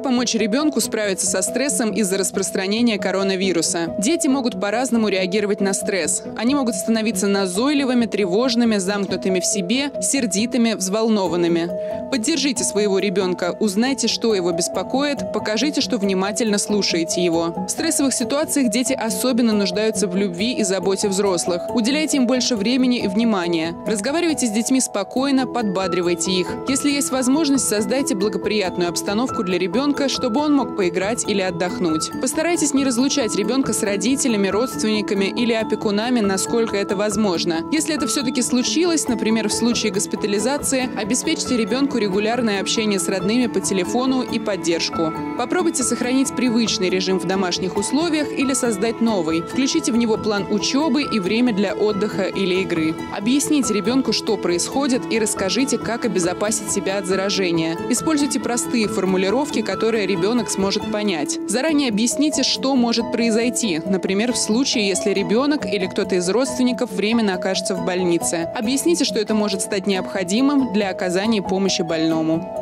помочь ребенку справиться со стрессом из-за распространения коронавируса? Дети могут по-разному реагировать на стресс. Они могут становиться назойливыми, тревожными, замкнутыми в себе, сердитыми, взволнованными. Поддержите своего ребенка, узнайте, что его беспокоит, покажите, что внимательно слушаете его. В стрессовых ситуациях дети особенно нуждаются в любви и заботе взрослых. Уделяйте им больше времени и внимания. Разговаривайте с детьми спокойно, подбадривайте их. Если есть возможность, создайте благоприятную обстановку для ребенка, чтобы он мог поиграть или отдохнуть. Постарайтесь не разлучать ребенка с родителями, родственниками или опекунами, насколько это возможно. Если это все-таки случилось, например, в случае госпитализации, обеспечьте ребенку регулярное общение с родными по телефону и поддержку. Попробуйте сохранить привычный режим в домашних условиях или создать новый. Включите в него план учебы и время для отдыха или игры. Объясните ребенку, что происходит, и расскажите, как обезопасить себя от заражения. Используйте простые формулировки, которые ребенок сможет понять. Заранее объясните, что может произойти, например, в случае, если ребенок или кто-то из родственников временно окажется в больнице. Объясните, что это может стать необходимым для оказания помощи больному.